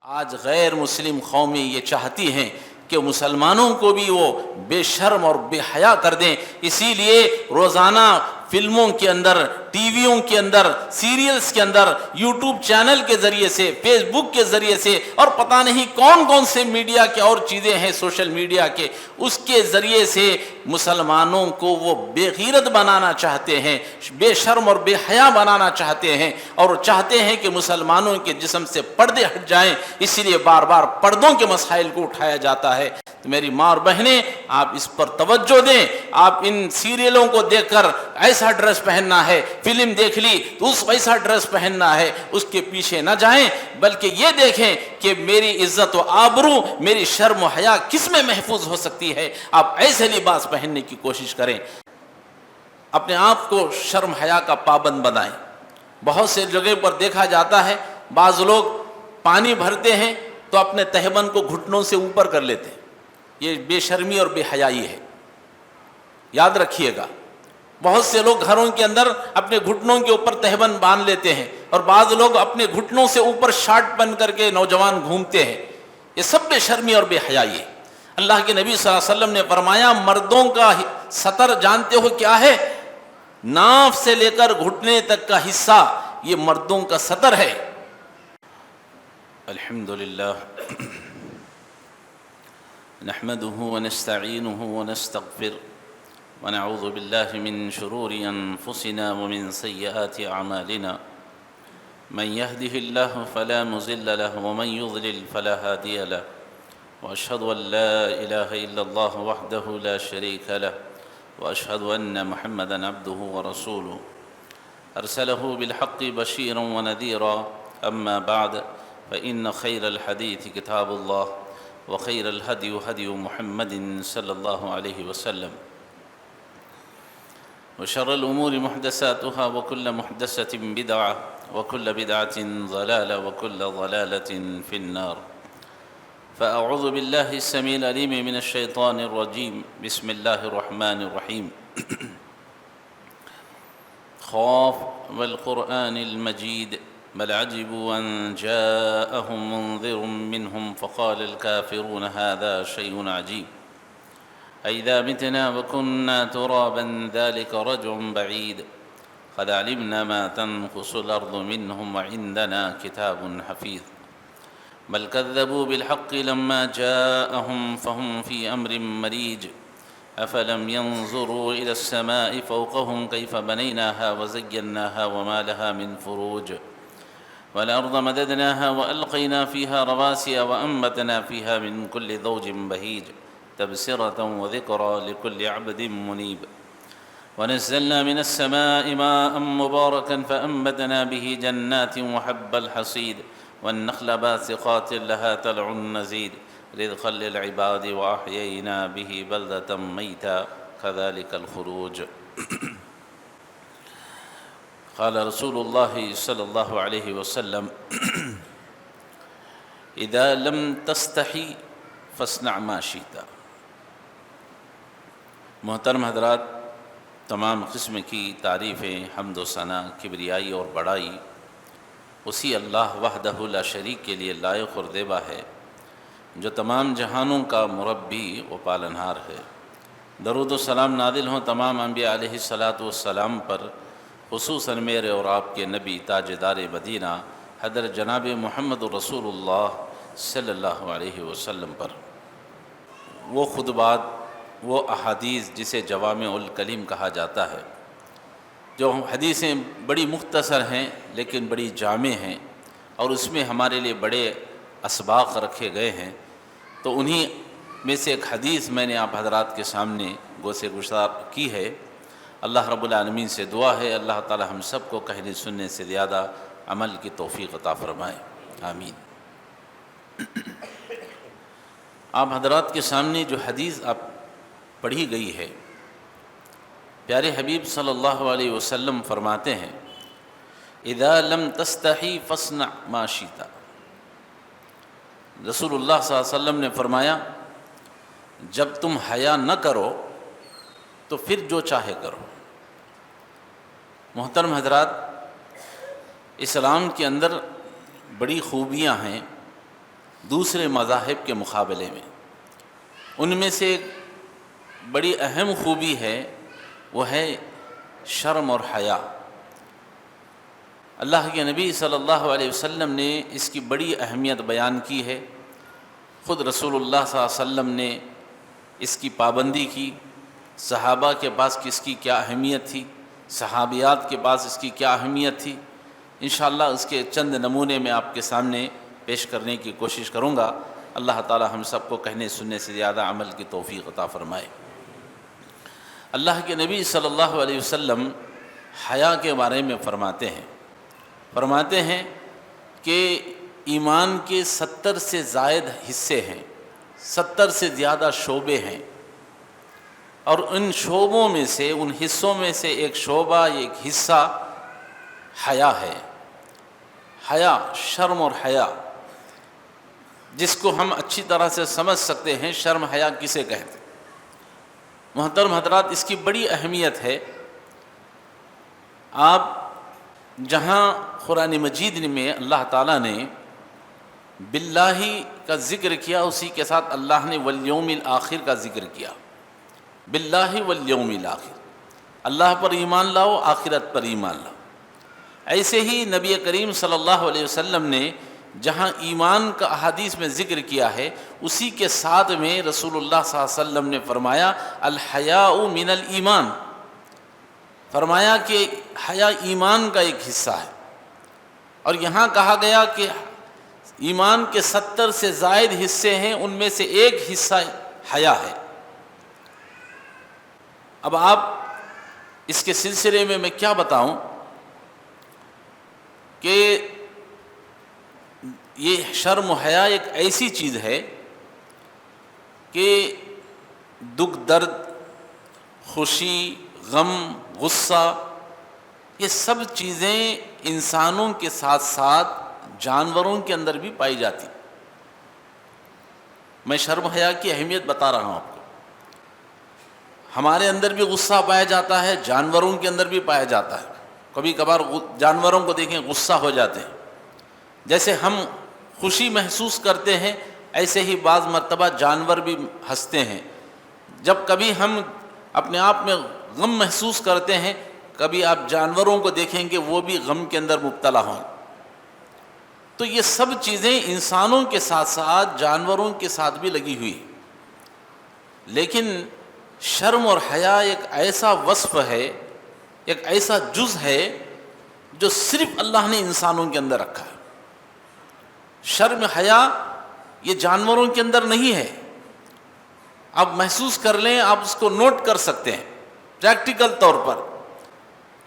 آج غیر مسلم قومیں یہ چاہتی ہیں کہ مسلمانوں کو بھی وہ بے شرم اور بے حیا کر دیں، اسی لیے روزانہ فلموں کے اندر، ٹی ویوں کے اندر، سیریلز کے اندر، یوٹیوب چینل کے ذریعے سے، فیس بک کے ذریعے سے، اور پتہ نہیں کون کون سے میڈیا کے اور چیزیں ہیں سوشل میڈیا کے، اس کے ذریعے سے مسلمانوں کو وہ بے غیرت بنانا چاہتے ہیں، بے شرم اور بے حیا بنانا چاہتے ہیں، اور چاہتے ہیں کہ مسلمانوں کے جسم سے پردے ہٹ جائیں، اسی لیے بار بار پردوں کے مسائل کو اٹھایا جاتا ہے۔ تو میری ماں اور بہنیں، آپ اس پر توجہ دیں، آپ ان سیریلوں کو دیکھ کر ایسا ڈریس پہننا ہے، فلم دیکھ لی تو اس ویسا ڈریس پہننا ہے، اس کے پیچھے نہ جائیں، بلکہ یہ دیکھیں کہ میری عزت و آبرو، میری شرم و حیا کس میں محفوظ ہو سکتی ہے، آپ ایسے لباس پہننے کی کوشش کریں، اپنے آپ کو شرم حیا کا پابند بنائیں۔ بہت سے جگہ پر دیکھا جاتا ہے بعض لوگ پانی بھرتے ہیں تو اپنے تہبند کو گھٹنوں سے اوپر کر لیتے ہیں، یہ بے شرمی اور بے حیائی ہے، یاد رکھیے گا۔ بہت سے لوگ گھروں کے اندر اپنے گھٹنوں کے اوپر تہبند باندھ لیتے ہیں، اور بعض لوگ اپنے گھٹنوں سے اوپر شارٹ پہن کر کے نوجوان گھومتے ہیں، یہ سب بے شرمی اور بے حیائی ہے۔ اللہ کے نبی صلی اللہ علیہ وسلم نے فرمایا مردوں کا سطر جانتے ہو کیا ہے؟ ناف سے لے کر گھٹنے تک کا حصہ یہ مردوں کا سطر ہے۔ الحمدللہ نحمده ونستعینه ونستغفر ونعوذ باللہ من شرور انفسنا ومن سیئات اعمالنا من يهده الله فلا مضل له ومن يضلل فلا هادي له واشهد ان لا اله الا الله وحده لا شريك له واشهد ان محمدا عبده ورسوله ارسله بالحق بشيرا ونذيرا اما بعد فان خير الحديث كتاب الله وخير الهدي هدي محمد صلى الله عليه وسلم وشر الأمور محدثاتها وكل محدثة بدعة وكل بدعة ضلالة وكل ضلالة في النار فأعوذ بالله السميع العليم من الشيطان الرجيم بسم الله الرحمن الرحيم خاف والقرآن المجيد بل عجبوا أن جاءهم منذر منهم فقال الكافرون هذا شيء عجيب أئذا متنا وكنا ترابا ذلك رجع بعيد قد علمنا ما تنقص الأرض منهم وعندنا كتاب حفيظ بل كذبوا بالحق لما جاءهم فهم في أمر مريج أفلم ينظروا إلى السماء فوقهم كيف بنيناها وزيناها وما لها من فروج والأرض مددناها وألقينا فيها رواسي وأنبتنا فيها من كل زوج بهيج تبصرة وذكرى لكل عبد منيب ونزلنا من السماء ماء مباركا فأنبتنا به جنات وحب الحصيد والنخل باسقات لها طلع نضيد رزقا للعباد وأحيينا به بلدة ميتا كذلك الخروج قال رسول الله صلى الله عليه وسلم إذا لم تستحي فاصنع ما شئت۔ محترم حضرات، تمام قسم کی تعریفیں، حمد و ثنا، کبریائی اور بڑائی اسی اللہ وحدہ لا شریک کے لیے لائق اور دیبا ہے جو تمام جہانوں کا مربی و پالنہار ہے۔ درود و سلام نازل ہوں تمام انبیاء علیہ الصلاۃ والسلام پر، خصوصاً میرے اور آپ کے نبی تاجدار مدینہ حضرت جناب محمد رسول اللہ صلی اللہ علیہ وسلم پر۔ وہ خطبات، وہ احادیث جسے جوامع الکلم کہا جاتا ہے، جو حدیثیں بڑی مختصر ہیں لیکن بڑی جامع ہیں، اور اس میں ہمارے لیے بڑے اسباق رکھے گئے ہیں، تو انہی میں سے ایک حدیث میں نے آپ حضرات کے سامنے گوشِ گزار کی ہے۔ اللہ رب العالمین سے دعا ہے اللہ تعالی ہم سب کو کہنے سننے سے زیادہ عمل کی توفیق عطا فرمائے، آمین۔ آپ حضرات کے سامنے جو حدیث آپ پڑھی گئی ہے، پیارے حبیب صلی اللہ علیہ وسلم فرماتے ہیں اذا لم تستحی فاصنع ما شئت۔ رسول اللہ صلی اللہ علیہ وسلم نے فرمایا جب تم حیا نہ کرو تو پھر جو چاہے کرو۔ محترم حضرات، اسلام کے اندر بڑی خوبیاں ہیں، دوسرے مذاہب کے مقابلے میں۔ ان میں سے ایک بڑی اہم خوبی ہے، وہ ہے شرم اور حیا۔ اللہ کے نبی صلی اللہ علیہ وسلم نے اس کی بڑی اہمیت بیان کی ہے۔ خود رسول اللہ صلی اللہ علیہ وسلم نے اس کی پابندی کی، صحابہ کے پاس اس کی کیا اہمیت تھی، صحابیات کے پاس اس کی کیا اہمیت تھی۔ انشاءاللہ اس کے چند نمونے میں آپ کے سامنے پیش کرنے کی کوشش کروں گا۔ اللہ تعالی ہم سب کو کہنے سننے سے زیادہ عمل کی توفیق عطا فرمائے۔ اللہ کے نبی صلی اللہ علیہ وسلم حیا کے بارے میں فرماتے ہیں کہ ایمان کے 70 سے زائد حصے ہیں، 70 سے زیادہ شعبے ہیں، اور ان شعبوں میں سے، ان حصوں میں سے ایک شعبہ، ایک حصہ حیا ہے۔ حیا، شرم اور حیا، جس کو ہم اچھی طرح سے سمجھ سکتے ہیں شرم حیا کسے کہتے ہیں۔ محترم حضرات، اس کی بڑی اہمیت ہے۔ آپ جہاں قرآن مجید میں اللہ تعالیٰ نے باللہ کا ذکر کیا، اسی کے ساتھ اللہ نے والیوم الآخر کا ذکر کیا۔ باللہ والیوم الآخر، اللہ پر ایمان لاؤ، آخرت پر ایمان لاؤ۔ ایسے ہی نبی کریم صلی اللہ علیہ وسلم نے جہاں ایمان کا احادیث میں ذکر کیا ہے، اسی کے ساتھ میں رسول اللہ صلی اللہ علیہ وسلم نے فرمایا الحیاء من الایمان، فرمایا کہ حیا ایمان کا ایک حصہ ہے۔ اور یہاں کہا گیا کہ ایمان کے 70 سے زائد حصے ہیں، ان میں سے ایک حصہ حیا ہے۔ اب آپ اس کے سلسلے میں کیا بتاؤں کہ یہ شرم و حیا ایک ایسی چیز ہے کہ دکھ، درد، خوشی، غم، غصہ، یہ سب چیزیں انسانوں کے ساتھ ساتھ جانوروں کے اندر بھی پائی جاتی۔ میں شرم حیا کی اہمیت بتا رہا ہوں آپ کو۔ ہمارے اندر بھی غصہ پایا جاتا ہے، جانوروں کے اندر بھی پایا جاتا ہے۔ کبھی کبھار جانوروں کو دیکھیں غصہ ہو جاتے ہیں، جیسے ہم خوشی محسوس کرتے ہیں ایسے ہی بعض مرتبہ جانور بھی ہنستے ہیں۔ جب کبھی ہم اپنے آپ میں غم محسوس کرتے ہیں، کبھی آپ جانوروں کو دیکھیں گے وہ بھی غم کے اندر مبتلا ہوں۔ تو یہ سب چیزیں انسانوں کے ساتھ ساتھ جانوروں کے ساتھ بھی لگی ہوئی، لیکن شرم اور حیا ایک ایسا وصف ہے، ایک ایسا جز ہے جو صرف اللہ نے انسانوں کے اندر رکھا ہے۔ شرم حیا یہ جانوروں کے اندر نہیں ہے۔ آپ محسوس کر لیں، آپ اس کو نوٹ کر سکتے ہیں پریکٹیکل طور پر۔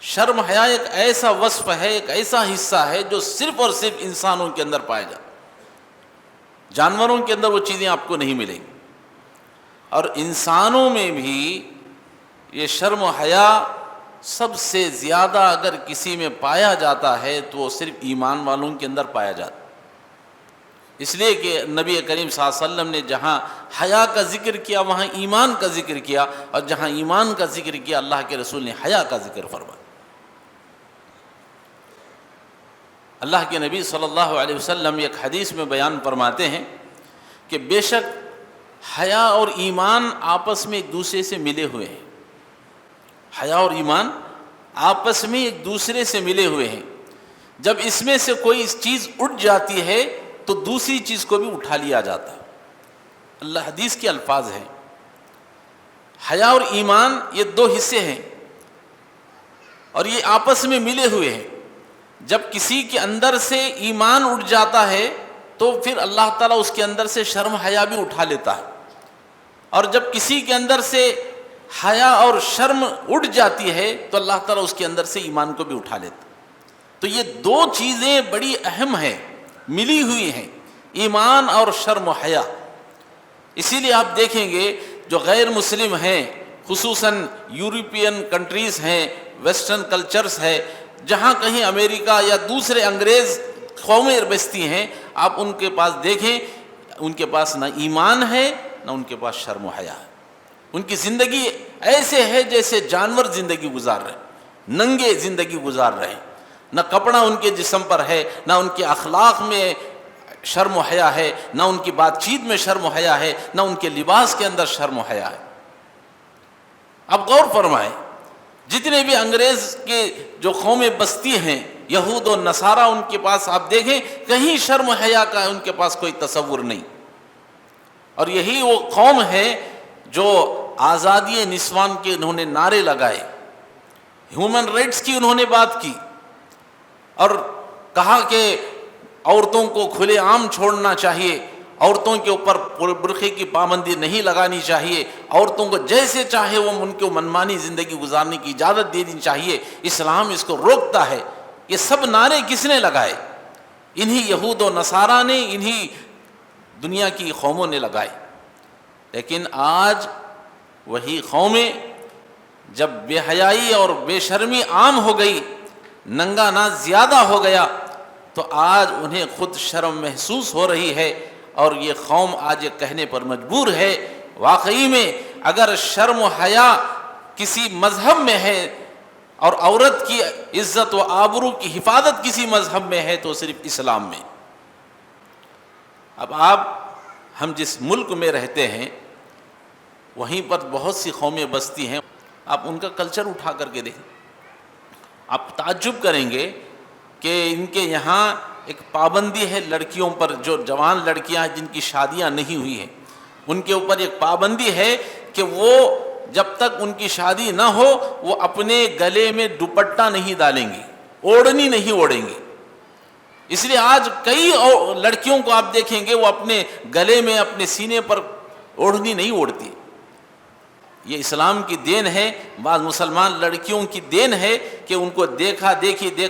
شرم حیا ایک ایسا وصف ہے، ایک ایسا حصہ ہے جو صرف اور صرف انسانوں کے اندر پایا جاتا ہے۔ جانوروں کے اندر وہ چیزیں آپ کو نہیں ملیں گی۔ اور انسانوں میں بھی یہ شرم و حیا سب سے زیادہ اگر کسی میں پایا جاتا ہے تو وہ صرف ایمان والوں کے اندر پایا جاتا ہے۔ اس لیے کہ نبی کریم صلی اللہ علیہ وسلم نے جہاں حیا کا ذکر کیا وہاں ایمان کا ذکر کیا، اور جہاں ایمان کا ذکر کیا اللہ کے رسول نے حیا کا ذکر فرمایا۔ اللہ کے نبی صلی اللہ علیہ وسلم ایک حدیث میں بیان فرماتے ہیں کہ بے شک حیا اور ایمان آپس میں ایک دوسرے سے ملے ہوئے ہیں۔ حیا اور ایمان آپس میں ایک دوسرے سے ملے ہوئے ہیں۔ جب اس میں سے کوئی چیز اٹھ جاتی ہے تو دوسری چیز کو بھی اٹھا لیا جاتا ہے۔ اللہ حدیث کے الفاظ ہیں۔ حیا اور ایمان یہ دو حصے ہیں اور یہ آپس میں ملے ہوئے ہیں۔ جب کسی کے اندر سے ایمان اٹھ جاتا ہے تو پھر اللہ تعالیٰ اس کے اندر سے شرم حیا بھی اٹھا لیتا ہے، اور جب کسی کے اندر سے حیا اور شرم اٹھ جاتی ہے تو اللہ تعالیٰ اس کے اندر سے ایمان کو بھی اٹھا لیتا ہے۔ تو یہ دو چیزیں بڑی اہم ہیں، ملی ہوئی ہیں، ایمان اور شرم و حیا۔ اسی لیے آپ دیکھیں گے جو غیر مسلم ہیں، خصوصاً یورپین کنٹریز ہیں، ویسٹرن کلچرز ہے، جہاں کہیں امریکہ یا دوسرے انگریز قومیں بستی ہیں، آپ ان کے پاس دیکھیں، ان کے پاس نہ ایمان ہے نہ ان کے پاس شرم و حیا ہے۔ ان کی زندگی ایسے ہے جیسے جانور زندگی گزار رہے ہیں، ننگے زندگی گزار رہے ہیں، نہ کپڑا ان کے جسم پر ہے، نہ ان کے اخلاق میں شرم و حیا ہے، نہ ان کی بات چیت میں شرم و حیا ہے، نہ ان کے لباس کے اندر شرم و حیا ہے۔ اب غور فرمائیں، جتنے بھی انگریز کے جو قومیں بستی ہیں، یہود و نصارہ، ان کے پاس آپ دیکھیں کہیں شرم و حیا کا ان کے پاس کوئی تصور نہیں۔ اور یہی وہ قوم ہے جو آزادی نسوان کے انہوں نے نعرے لگائے، ہیومن رائٹس کی انہوں نے بات کی، اور کہا کہ عورتوں کو کھلے عام چھوڑنا چاہیے، عورتوں کے اوپر برقعے کی پابندی نہیں لگانی چاہیے، عورتوں کو جیسے چاہے وہ ان کو منمانی زندگی گزارنے کی اجازت دے دینی چاہیے، اسلام اس کو روکتا ہے۔ یہ سب نعرے کس نے لگائے؟ انہی یہود و نصارہ نے، انہی دنیا کی قوموں نے لگائے۔ لیکن آج وہی قومیں جب بے حیائی اور بے شرمی عام ہو گئی، ننگا ناچ زیادہ ہو گیا، تو آج انہیں خود شرم محسوس ہو رہی ہے، اور یہ قوم آج یہ کہنے پر مجبور ہے، واقعی میں اگر شرم و حیا کسی مذہب میں ہے اور عورت کی عزت و آبرو کی حفاظت کسی مذہب میں ہے تو صرف اسلام میں۔ اب ہم جس ملک میں رہتے ہیں وہیں پر بہت سی قومیں بستی ہیں، آپ ان کا کلچر اٹھا کر کے دیکھیں، آپ تعجب کریں گے کہ ان کے یہاں ایک پابندی ہے لڑکیوں پر، جو جوان لڑکیاں ہیں جن کی شادیاں نہیں ہوئی ہیں، ان کے اوپر ایک پابندی ہے کہ وہ جب تک ان کی شادی نہ ہو وہ اپنے گلے میں دوپٹہ نہیں ڈالیں گی، اوڑھنی نہیں اوڑھیں گی۔ اس لیے آج کئی لڑکیوں کو آپ دیکھیں گے وہ اپنے گلے میں، اپنے سینے پر اوڑھنی نہیں اوڑھتی۔ یہ اسلام کی دین ہے، بعض مسلمان لڑکیوں کی دین ہے کہ ان کو دیکھ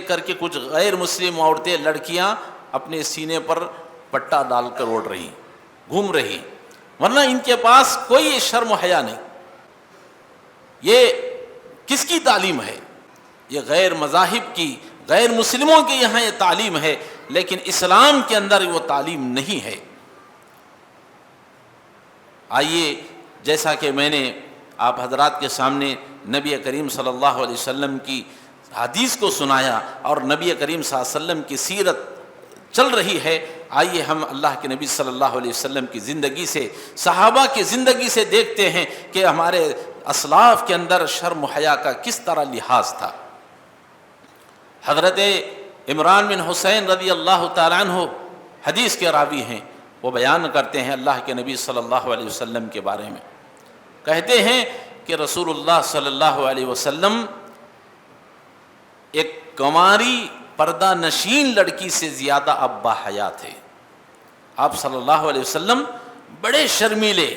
کر کے کچھ غیر مسلم عورتیں، لڑکیاں اپنے سینے پر پٹا ڈال کر اوڑھ رہی، گھوم رہی، ورنہ ان کے پاس کوئی شرم و حیا نہیں۔ یہ کس کی تعلیم ہے؟ یہ غیر مذاہب کی، غیر مسلموں کے یہاں یہ تعلیم ہے، لیکن اسلام کے اندر وہ تعلیم نہیں ہے۔ آئیے، جیسا کہ میں نے آپ حضرات کے سامنے نبی کریم صلی اللہ علیہ وسلم کی حدیث کو سنایا اور نبی کریم صلی اللہ علیہ وسلم کی سیرت چل رہی ہے، آئیے ہم اللہ کے نبی صلی اللہ علیہ وسلم کی زندگی سے، صحابہ کی زندگی سے دیکھتے ہیں کہ ہمارے اسلاف کے اندر شرم و حیا کا کس طرح لحاظ تھا۔ حضرت عمران بن حسین رضی اللہ تعالیٰ عنہ حدیث کے راوی ہیں، وہ بیان کرتے ہیں اللہ کے نبی صلی اللہ علیہ وسلم کے بارے میں، کہتے ہیں کہ رسول اللہ صلی اللہ علیہ وسلم ایک کنواری پردہ نشین لڑکی سے زیادہ اب باحیا تھے۔ آپ صلی اللہ علیہ وسلم بڑے شرمیلے،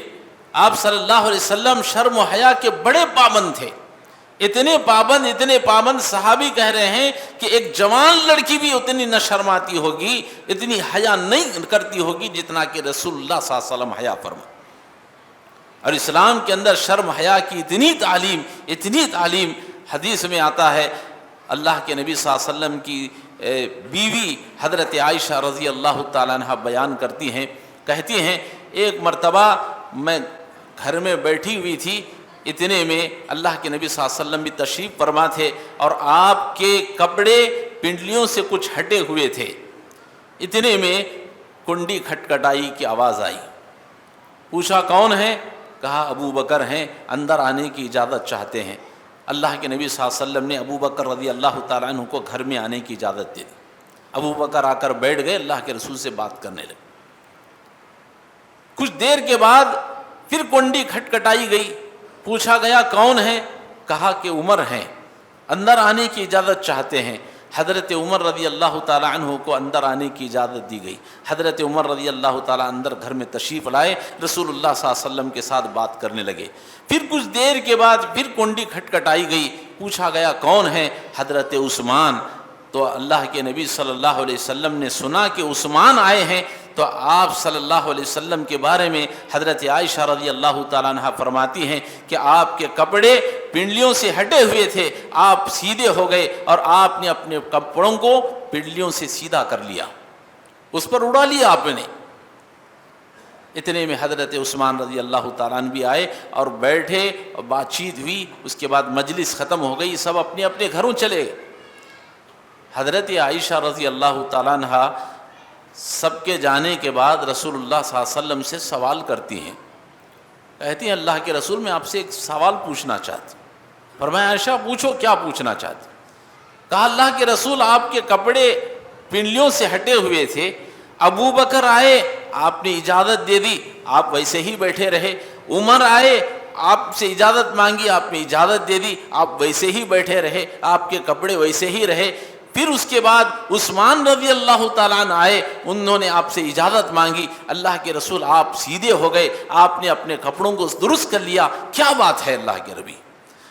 آپ صلی اللہ علیہ وسلم شرم و حیا کے بڑے پابند تھے، اتنے پابند صحابی کہہ رہے ہیں کہ ایک جوان لڑکی بھی اتنی نہ شرماتی ہوگی، اتنی حیا نہیں کرتی ہوگی جتنا کہ رسول اللہ صلی اللہ علیہ وسلم حیا فرما۔ اور اسلام کے اندر شرم حیا کی اتنی تعلیم، حدیث میں آتا ہے اللہ کے نبی صلی اللہ علیہ وسلم کی بیوی حضرت عائشہ رضی اللہ تعالیٰ عنہ بیان کرتی ہیں، کہتی ہیں ایک مرتبہ میں گھر میں بیٹھی ہوئی تھی، اتنے میں اللہ کے نبی صلی اللہ علیہ وسلم بھی تشریف فرما تھے اور آپ کے کپڑے پنڈلیوں سے کچھ ہٹے ہوئے تھے، اتنے میں کنڈی کھٹکھٹائی کی آواز آئی، پوچھا کون ہے؟ کہا ابو بکر ہیں، اندر آنے کی اجازت چاہتے ہیں۔ اللہ کے نبی صلی اللہ علیہ وسلم نے ابو بکر رضی اللہ تعالیٰ عنہ کو گھر میں آنے کی اجازت دے دی۔ ابو بکر آ کر بیٹھ گئے، اللہ کے رسول سے بات کرنے لگے۔ کچھ دیر کے بعد پھر کنڈی کھٹکھٹائی گئی، پوچھا گیا کون ہے؟ کہا کہ عمر ہیں، اندر آنے کی اجازت چاہتے ہیں۔ حضرت عمر رضی اللہ تعالیٰ عنہ کو اندر آنے کی اجازت دی گئی۔ حضرت عمر رضی اللہ تعالیٰ اندر گھر میں تشریف لائے، رسول اللہ صلی اللہ علیہ وسلم کے ساتھ بات کرنے لگے۔ پھر کچھ دیر کے بعد پھر کنڈی کھٹکھٹائی گئی، پوچھا گیا کون ہے؟ حضرت عثمان۔ تو اللہ کے نبی صلی اللہ علیہ وسلم نے سنا کہ عثمان آئے ہیں، تو آپ صلی اللہ علیہ وسلم کے بارے میں حضرت عائشہ رضی اللہ تعالیٰ عنہ فرماتی ہیں کہ آپ کے کپڑے پنڈلیوں سے ہٹے ہوئے تھے، آپ سیدھے ہو گئے اور آپ نے اپنے کپڑوں کو پنڈلیوں سے سیدھا کر لیا، اس پر اڑا لیا آپ نے۔ اتنے میں حضرت عثمان رضی اللہ تعالیٰ عنہ بھی آئے اور بیٹھے اور بات چیت ہوئی، اس کے بعد مجلس ختم ہو گئی، سب اپنے اپنے گھروں چلے گئے۔ حضرت عائشہ رضی اللہ تعالیٰ عنہ سب کے جانے کے بعد رسول اللہ صلی اللہ علیہ وسلم سے سوال کرتی ہیں، کہتی ہیں اللہ کے رسول میں آپ سے ایک سوال پوچھنا چاہتی ہوں۔ فرمایا عائشہ پوچھو، کیا پوچھنا چاہتی؟ کہا اللہ کے رسول آپ کے کپڑے پنڈلیوں سے ہٹے ہوئے تھے، ابو بکر آئے آپ نے اجازت دے دی، آپ ویسے ہی بیٹھے رہے، عمر آئے آپ سے اجازت مانگی، آپ نے اجازت دے دی، آپ ویسے ہی بیٹھے رہے، آپ کے کپڑے ویسے ہی رہے۔ پھر اس کے بعد عثمان رضی اللہ تعالیٰ عنہ آئے، انہوں نے آپ سے اجازت مانگی، اللہ کے رسول آپ سیدھے ہو گئے، آپ نے اپنے کپڑوں کو درست کر لیا، کیا بات ہے اللہ کے نبی؟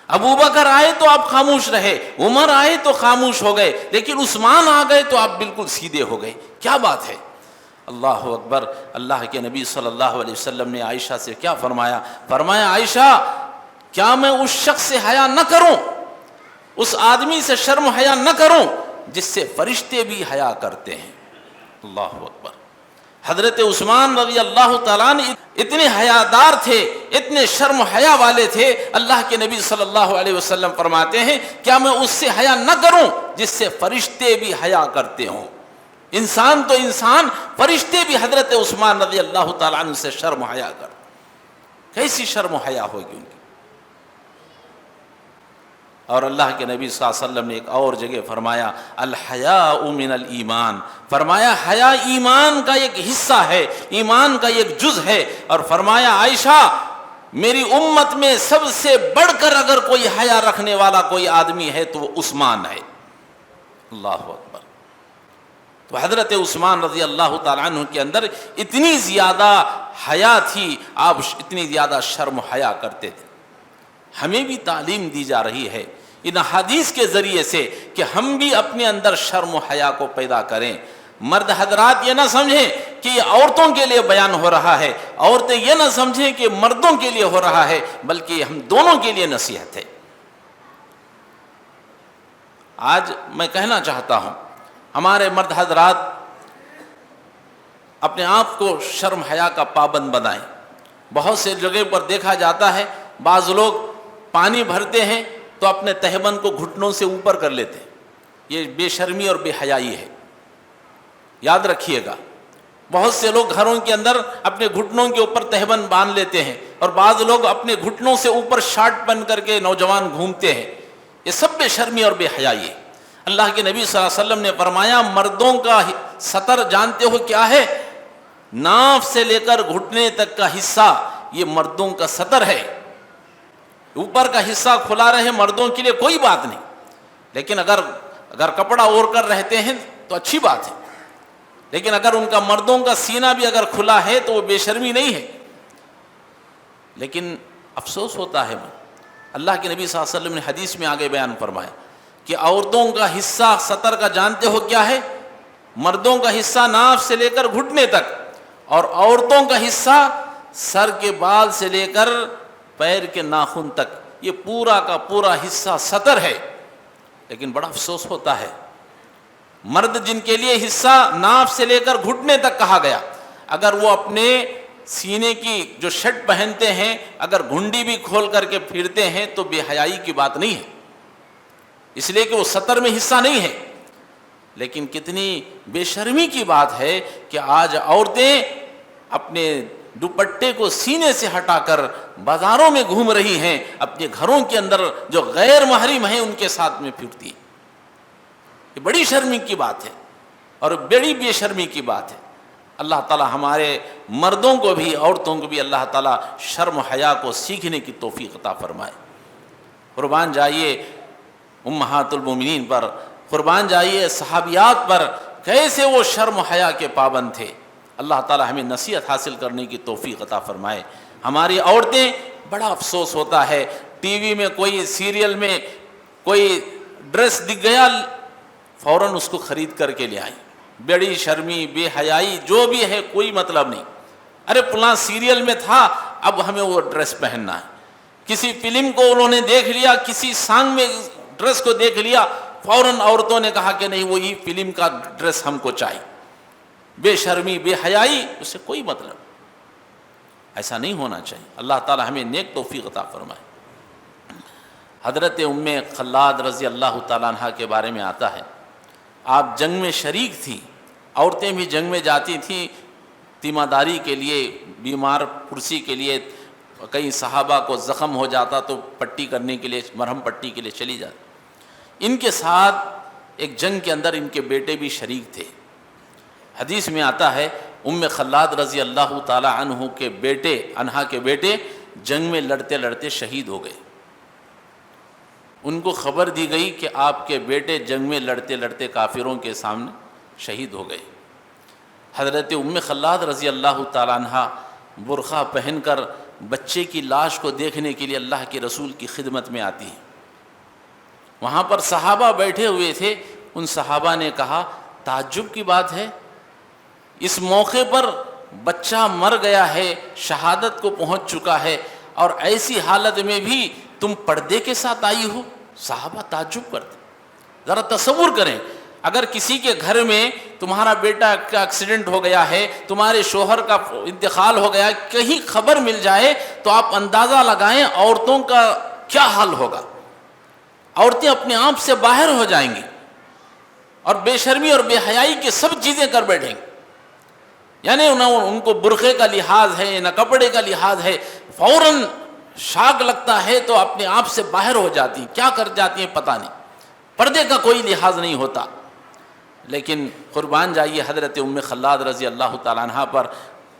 ابو بکر آئے تو آپ خاموش رہے، عمر آئے تو خاموش ہو گئے، لیکن عثمان آ گئے تو آپ بالکل سیدھے ہو گئے، کیا بات ہے؟ اللہ اکبر۔ اللہ کے نبی صلی اللہ علیہ وسلم نے عائشہ سے کیا فرمایا؟ فرمایا عائشہ کیا میں اس شخص سے حیا نہ کروں، اس آدمی سے شرم حیا نہ کروں جس سے فرشتے بھی حیا کرتے ہیں؟ اللہ اکبر۔ حضرت عثمان رضی اللہ تعالیٰ نے اتنے حیادار تھے، اتنے شرم حیا والے تھے، اللہ کے نبی صلی اللہ علیہ وسلم فرماتے ہیں کیا میں اس سے حیا نہ کروں جس سے فرشتے بھی حیا کرتے ہوں؟ انسان تو انسان، فرشتے بھی حضرت عثمان رضی اللہ تعالیٰ عنہ سے شرم حیا کر، کیسی شرم حیا ہوگی ان کی؟ اور اللہ کے نبی صلی اللہ علیہ وسلم نے ایک اور جگہ فرمایا الحیاء من الایمان، فرمایا حیا ایمان کا ایک حصہ ہے، ایمان کا ایک جز ہے، اور فرمایا عائشہ میری امت میں سب سے بڑھ کر اگر کوئی حیا رکھنے والا کوئی آدمی ہے تو وہ عثمان ہے۔ اللہ اکبر۔ تو حضرت عثمان رضی اللہ تعالیٰ عنہ کے اندر اتنی زیادہ حیا تھی، آپ اتنی زیادہ شرم حیا کرتے تھے۔ ہمیں بھی تعلیم دی جا رہی ہے ان حدیث کے ذریعے سے کہ ہم بھی اپنے اندر شرم و حیا کو پیدا کریں۔ مرد حضرات یہ نہ سمجھیں کہ یہ عورتوں کے لیے بیان ہو رہا ہے، عورتیں یہ نہ سمجھیں کہ مردوں کے لیے ہو رہا ہے، بلکہ یہ ہم دونوں کے لیے نصیحت ہے۔ آج میں کہنا چاہتا ہوں ہمارے مرد حضرات اپنے آپ کو شرم حیا کا پابند بنائیں۔ بہت سے جگہ پر دیکھا جاتا ہے بعض لوگ پانی بھرتے ہیں تو اپنے تہبند کو گھٹنوں سے اوپر کر لیتے ہیں، یہ بے شرمی اور بے حیائی ہے، یاد رکھیے گا۔ بہت سے لوگ گھروں کے اندر اپنے گھٹنوں کے اوپر تہبند باندھ لیتے ہیں، اور بعض لوگ اپنے گھٹنوں سے اوپر شارٹ پہن کر کے نوجوان گھومتے ہیں، یہ سب بے شرمی اور بے حیائی ہے۔ اللہ کے نبی صلی اللہ علیہ وسلم نے فرمایا مردوں کا سطر جانتے ہو کیا ہے؟ ناف سے لے کر گھٹنے تک کا حصہ یہ مردوں کا سطر ہے۔ اوپر کا حصہ کھلا رہے مردوں کے لیے کوئی بات نہیں، لیکن اگر کپڑا اوڑھ کر رہتے ہیں تو اچھی بات ہے، لیکن اگر ان کا مردوں کا سینہ بھی اگر کھلا ہے تو وہ بے شرمی نہیں ہے۔ لیکن افسوس ہوتا ہے، اللہ کے نبی صلی اللہ علیہ وسلم نے حدیث میں آگے بیان فرمایا کہ عورتوں کا حصہ سطر کا جانتے ہو کیا ہے؟ مردوں کا حصہ ناف سے لے کر گھٹنے تک، اور عورتوں کا حصہ سر کے بال سے لے کر پیر کے ناخن تک، یہ پورا کا پورا حصہ سطر ہے۔ لیکن بڑا افسوس ہوتا ہے مرد جن کے لیے حصہ ناف سے لے کر گھٹنے تک کہا گیا، اگر وہ اپنے سینے کی جو شرٹ پہنتے ہیں اگر گھنڈی بھی کھول کر کے پھرتے ہیں تو بے حیائی کی بات نہیں ہے، اس لیے کہ وہ سطر میں حصہ نہیں ہے۔ لیکن کتنی بے شرمی کی بات ہے کہ آج عورتیں اپنے دوپٹے کو سینے سے ہٹا کر بازاروں میں گھوم رہی ہیں، اپنے گھروں کے اندر جو غیر محرم ہیں ان کے ساتھ میں پھرتی ہیں۔ یہ بڑی شرمی کی بات ہے اور بڑی بے شرمی کی بات ہے۔ اللہ تعالی ہمارے مردوں کو بھی عورتوں کو بھی اللہ تعالی شرم و حیا کو سیکھنے کی توفیق عطا فرمائے۔ قربان جائیے امہات المومنین پر، قربان جائیے صحابیات پر، کیسے وہ شرم و حیا کے پابند تھے۔ اللہ تعالی ہمیں نصیحت حاصل کرنے کی توفیق عطا فرمائے۔ ہماری عورتیں، بڑا افسوس ہوتا ہے ٹی وی میں کوئی سیریل میں کوئی ڈریس دکھ گیا فوراً اس کو خرید کر کے لے آئیں، بڑی شرمی بے حیائی جو بھی ہے کوئی مطلب نہیں، ارے فلاں سیریل میں تھا اب ہمیں وہ ڈریس پہننا ہے۔ کسی فلم کو انہوں نے دیکھ لیا، کسی سانگ میں ڈریس کو دیکھ لیا، فوراً عورتوں نے کہا کہ نہیں وہی فلم کا ڈریس ہم کو چاہیے۔ بے شرمی بے حیائی، اس سے کوئی مطلب، ایسا نہیں ہونا چاہیے۔ اللہ تعالی ہمیں نیک توفیق عطا فرمائے۔ حضرت ام خلاد رضی اللہ تعالیٰ عنہ کے بارے میں آتا ہے، آپ جنگ میں شریک تھی عورتیں بھی جنگ میں جاتی تھیں تیمارداری کے لیے، بیمار پرسی کے لیے، کئی صحابہ کو زخم ہو جاتا تو پٹی کرنے کے لیے، مرہم پٹی کے لیے چلی جاتی۔ ان کے ساتھ ایک جنگ کے اندر ان کے بیٹے بھی شریک تھے۔ حدیث میں آتا ہے ام خلاد رضی اللہ تعالی عنہ کے بیٹے جنگ میں لڑتے لڑتے شہید ہو گئے۔ ان کو خبر دی گئی کہ آپ کے بیٹے جنگ میں لڑتے لڑتے کافروں کے سامنے شہید ہو گئے۔ حضرت ام خلاد رضی اللہ تعالی عنہ برقع پہن کر بچے کی لاش کو دیکھنے کے لیے اللہ کے رسول کی خدمت میں آتی ہیں۔ وہاں پر صحابہ بیٹھے ہوئے تھے، ان صحابہ نے کہا تعجب کی بات ہے، اس موقع پر بچہ مر گیا ہے، شہادت کو پہنچ چکا ہے، اور ایسی حالت میں بھی تم پردے کے ساتھ آئی ہو۔ صحابہ تعجب کرتے۔ ذرا تصور کریں، اگر کسی کے گھر میں تمہارا بیٹا کا ایکسیڈنٹ ہو گیا ہے، تمہارے شوہر کا انتقال ہو گیا، کہیں خبر مل جائے تو آپ اندازہ لگائیں عورتوں کا کیا حال ہوگا۔ عورتیں اپنے آپ سے باہر ہو جائیں گی اور بے شرمی اور بے حیائی کی سب چیزیں کر بیٹھیں گی۔ یعنی نہ ان کو برقعے کا لحاظ ہے نہ کپڑے کا لحاظ ہے، فوراً شاک لگتا ہے تو اپنے آپ سے باہر ہو جاتی ہیں، کیا کر جاتی ہیں پتہ نہیں، پردے کا کوئی لحاظ نہیں ہوتا۔ لیکن قربان جائیے حضرت ام خلاد رضی اللہ تعالیٰ عنہ پر،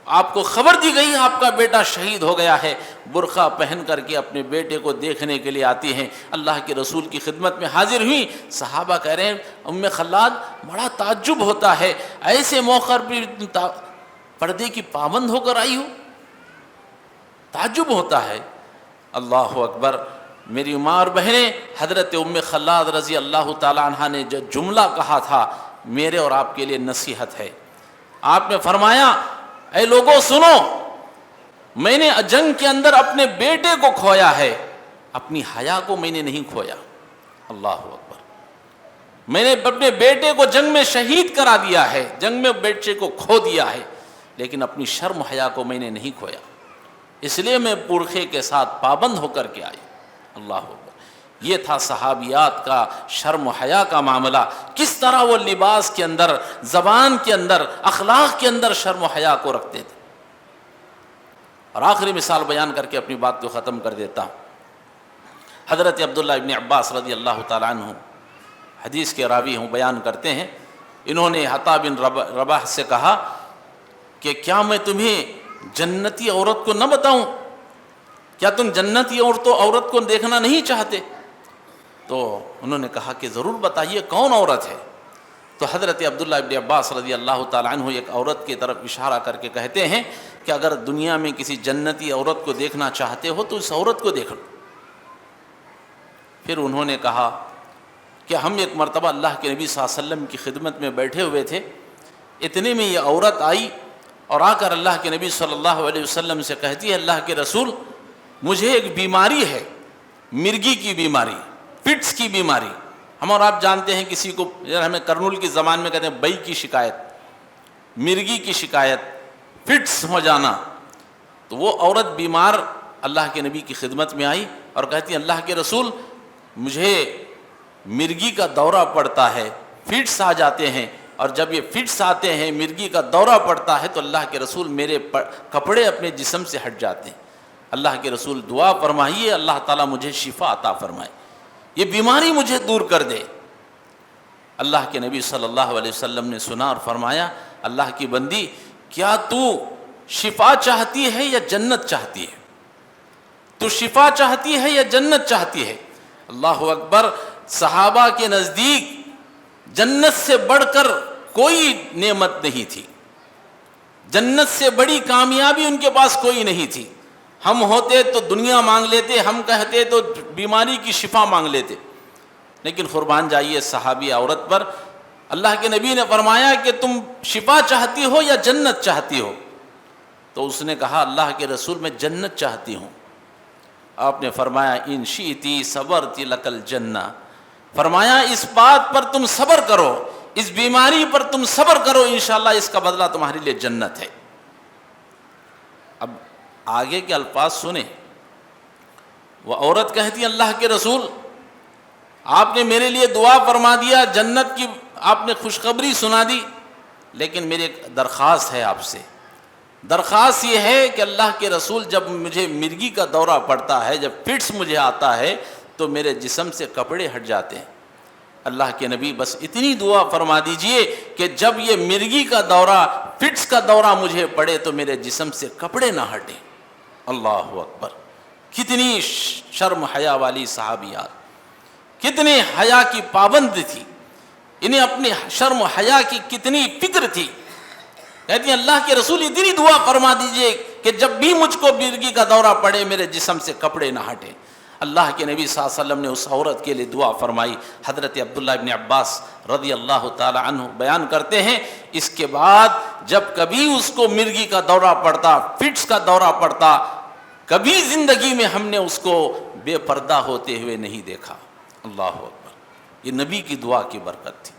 آپ کو خبر دی گئی آپ کا بیٹا شہید ہو گیا ہے، برقع پہن کر کے اپنے بیٹے کو دیکھنے کے لیے آتی ہیں، اللہ کے رسول کی خدمت میں حاضر ہوئی۔ صحابہ کہہ رہے ہیں ام خلاد بڑا تعجب ہوتا ہے، ایسے موقع پر پردے کی پابند ہو کر آئی ہو، تعجب ہوتا ہے۔ اللہ اکبر۔ میری ماں اور بہنیں، حضرت ام خلاد رضی اللہ تعالی عنہ نے جو جملہ کہا تھا میرے اور آپ کے لیے نصیحت ہے۔ آپ نے فرمایا اے لوگوں سنو، میں نے جنگ کے اندر اپنے بیٹے کو کھویا ہے، اپنی حیا کو میں نے نہیں کھویا۔ اللہ اکبر۔ میں نے اپنے بیٹے کو جنگ میں شہید کرا دیا ہے، جنگ میں بیٹے کو کھو دیا ہے، لیکن اپنی شرم حیا کو میں نے نہیں کھویا، اس لیے میں برقعے کے ساتھ پابند ہو کر کے آئی۔ اللہ اکبر۔ یہ تھا صحابیات کا شرم و حیا کا معاملہ، کس طرح وہ لباس کے اندر، زبان کے اندر، اخلاق کے اندر شرم و حیا کو رکھتے تھے۔ اور آخری مثال بیان کر کے اپنی بات کو ختم کر دیتا ہوں۔ حضرت عبداللہ ابن عباس رضی اللہ تعالیٰ عنہ حدیث کے راوی ہوں، بیان کرتے ہیں، انہوں نے عطا بن رباح سے کہا کہ کیا میں تمہیں جنتی عورت کو نہ بتاؤں؟ کیا تم جنتی عورت کو دیکھنا نہیں چاہتے؟ تو انہوں نے کہا کہ ضرور بتائیے کون عورت ہے؟ تو حضرت عبداللہ ابن عباس رضی اللہ تعالیٰ عنہ ایک عورت کی طرف اشارہ کر کے کہتے ہیں کہ اگر دنیا میں کسی جنتی عورت کو دیکھنا چاہتے ہو تو اس عورت کو دیکھ لو۔ پھر انہوں نے کہا کہ ہم ایک مرتبہ اللہ کے نبی صلی اللہ علیہ وسلم کی خدمت میں بیٹھے ہوئے تھے، اتنے میں یہ عورت آئی اور آ کر اللہ کے نبی صلی اللہ علیہ وسلم سے کہتی ہے اللہ کے رسول مجھے ایک بیماری ہے، مرگی کی بیماری، فٹس کی بیماری۔ ہم اور آپ جانتے ہیں کسی کو، ہمیں کرنول کی زبان میں کہتے ہیں بئی کی شکایت، مرگی کی شکایت، فٹس ہو جانا۔ تو وہ عورت بیمار اللہ کے نبی کی خدمت میں آئی اور کہتی ہے اللہ کے رسول مجھے مرگی کا دورہ پڑتا ہے، فٹس آ جاتے ہیں، اور جب یہ فٹس آتے ہیں، مرگی کا دورہ پڑتا ہے تو اللہ کے رسول میرے کپڑے اپنے جسم سے ہٹ جاتے ہیں۔ اللہ کے رسول دعا فرمائیے اللہ تعالیٰ مجھے شفا عطا فرمائے، یہ بیماری مجھے دور کر دے۔ اللہ کے نبی صلی اللہ علیہ وسلم نے سنا اور فرمایا اللہ کی بندی کیا تو شفا چاہتی ہے یا جنت چاہتی ہے؟ تو شفا چاہتی ہے یا جنت چاہتی ہے؟ اللہ اکبر۔ صحابہ کے نزدیک جنت سے بڑھ کر کوئی نعمت نہیں تھی، جنت سے بڑی کامیابی ان کے پاس کوئی نہیں تھی۔ ہم ہوتے تو دنیا مانگ لیتے، ہم کہتے تو بیماری کی شفا مانگ لیتے، لیکن قربان جائیے صحابی عورت پر اللہ کے نبی نے فرمایا کہ تم شفا چاہتی ہو یا جنت چاہتی ہو؟ تو اس نے کہا اللہ کے رسول میں جنت چاہتی ہوں۔ آپ نے فرمایا ان شئتی صبرت لک الجنہ، فرمایا اس بات پر تم صبر کرو، اس بیماری پر تم صبر کرو، انشاءاللہ اس کا بدلہ تمہارے لیے جنت ہے۔ اب آگے کے الفاظ سنیں، وہ عورت کہتی اللہ کے رسول آپ نے میرے لیے دعا فرما دیا، جنت کی آپ نے خوشخبری سنا دی، لیکن میری ایک درخواست ہے آپ سے، درخواست یہ ہے کہ اللہ کے رسول جب مجھے مرگی کا دورہ پڑتا ہے، جب فٹس مجھے آتا ہے تو میرے جسم سے کپڑے ہٹ جاتے ہیں۔ اللہ کے نبی بس اتنی دعا فرما دیجئے کہ جب یہ مرگی کا دورہ، فٹس کا دورہ مجھے پڑے تو میرے جسم سے کپڑے نہ ہٹیں۔ اللہ اکبر! کتنی شرم حیا والی صحابیات، کتنے حیا کی پابند تھی، انہیں اپنی شرم و حیا کی کتنی فکر تھی۔ کہتی ہیں اللہ کے رسول اتنی دعا فرما دیجئے کہ جب بھی مجھ کو مرگی کا دورہ پڑے میرے جسم سے کپڑے نہ ہٹیں۔ اللہ کے نبی صلی اللہ علیہ وسلم نے اس عورت کے لیے دعا فرمائی۔ حضرت عبداللہ ابن عباس رضی اللہ تعالی عنہ بیان کرتے ہیں، اس کے بعد جب کبھی اس کو مرگی کا دورہ پڑتا، فٹس کا دورہ پڑتا، کبھی زندگی میں ہم نے اس کو بے پردہ ہوتے ہوئے نہیں دیکھا۔ اللہ اکبر! یہ نبی کی دعا کی برکت تھی۔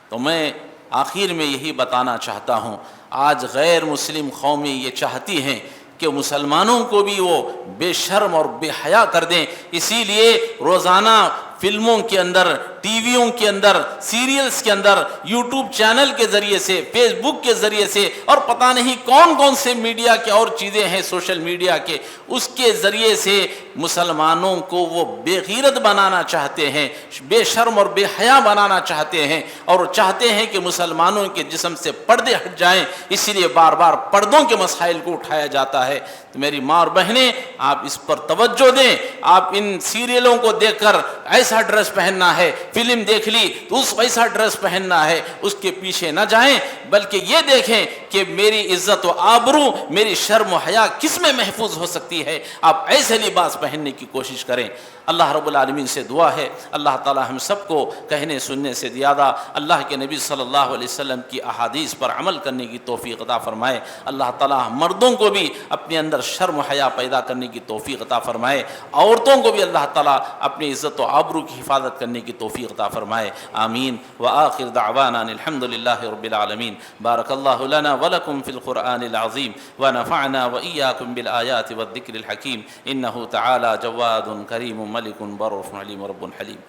تو میں آخر میں یہی بتانا چاہتا ہوں، آج غیر مسلم قومیں یہ چاہتی ہیں کہ مسلمانوں کو بھی وہ بے شرم اور بے حیا کر دیں، اسی لیے روزانہ فلموں کے اندر، ٹی ویوں کے اندر، سیریلز کے اندر، یوٹیوب چینل کے ذریعے سے، فیس بک کے ذریعے سے، اور پتہ نہیں کون کون سے میڈیا کے اور چیزیں ہیں سوشل میڈیا کے، اس کے ذریعے سے مسلمانوں کو وہ بے غیرت بنانا چاہتے ہیں، بے شرم اور بے حیا بنانا چاہتے ہیں، اور چاہتے ہیں کہ مسلمانوں کے جسم سے پردے ہٹ جائیں، اسی لیے بار بار پردوں کے مسائل کو اٹھایا جاتا ہے۔ تو میری ماں اور بہنیں، آپ اس پر توجہ دیں۔ آپ ان سیریلوں کو دیکھ کر ایسا ڈریس پہننا ہے، فلم دیکھ لی تو اس ویسا ڈریس پہننا ہے، اس کے پیچھے نہ جائیں، بلکہ یہ دیکھیں کہ میری عزت و آبرو، میری شرم و حیا کس میں محفوظ ہو سکتی ہے، آپ ایسے لباس پہننے کی کوشش کریں۔ اللہ رب العالمین سے دعا ہے اللہ تعالی ہم سب کو کہنے سننے سے زیادہ اللہ کے نبی صلی اللہ علیہ وسلم کی احادیث پر عمل کرنے کی توفیق عطا فرمائے۔ اللہ تعالی مردوں کو بھی اپنے اندر شرم و حیا پیدا کرنے کی توفیق عطا فرمائے، عورتوں کو بھی اللہ تعالی اپنی عزت و آبرو کی حفاظت کرنے کی توفیق عطا فرمائے۔ آمین۔ وآخر دعوانا الحمد للہ رب العالمین۔ بارک اللہ لنا ولکم فی القرآن العظیم ونفعنا وإیاکم بالآیات والذکر الحکیم، انہ تعالی جواد کریم ملک بر علیم رب حلیم۔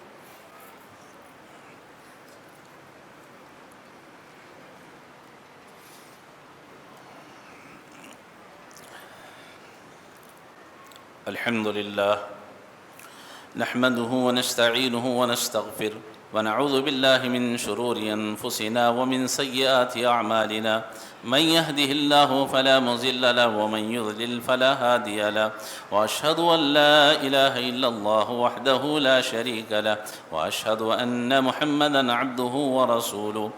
الحمد للہ نحمده ونستعینه ونستغفر ونعوذ باللہ من شرور انفسنا ومن سیئات اعمالنا، من يهده الله فلا مضل له ومن يضلل فلا هادي له، واشهد ان لا اله الا الله وحده لا شريك له، واشهد ان محمدا عبده ورسوله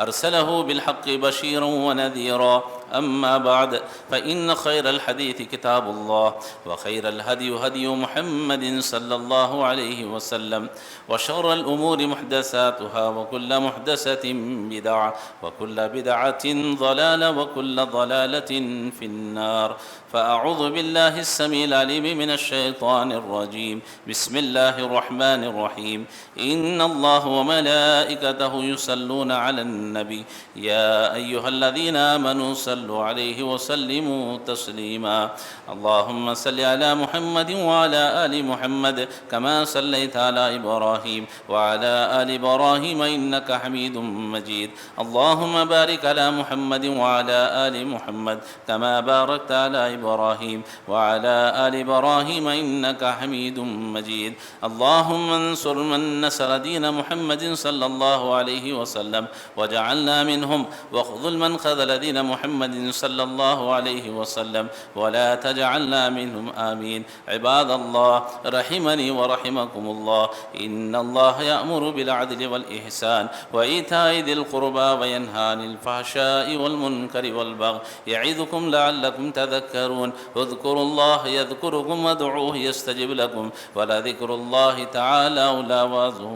ارسله بالحق بشيرا ونذيرا، اما بعد فان خير الحديث كتاب الله، وخير الهدي هدي محمد صلى الله عليه وسلم، وشر الامور محدثاتها، وكل محدثة بدعة، وكل بدعة ضلالة، وكل ضلالة في النار۔ فأعوذ بالله السميع العليم من الشيطان الرجيم، بسم الله الرحمن الرحيم، إن الله وملائكته يصلون على النبي يا أيها الذين آمنوا صلوا عليه وسلموا تسليما، اللهم صل على محمد وعلى آل محمد كما صليت على إبراهيم وعلى آل إبراهيم إنك حميد مجيد، اللهم بارك على محمد وعلى آل محمد كما باركت على إبراهيم وعلى آل إبراهيم إنك حميد مجيد، اللهم انصر من نصر دين محمد صلى الله عليه وسلم وجعلنا منهم، واخذل من خذل دين محمد صلى الله عليه وسلم ولا تجعلنا منهم، آمين۔ عباد الله رحمني ورحمكم الله، إن الله يأمر بالعدل والإحسان وإيتاء ذي القربى وينهى عن الفحشاء والمنكر والبغي، يعظكم لعلكم تذكرون، اذكروا الله يذكركم وادعوه يستجب لكم، ولذكر الله تعالى أولى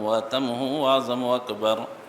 وأتم وأعظم وأكبر۔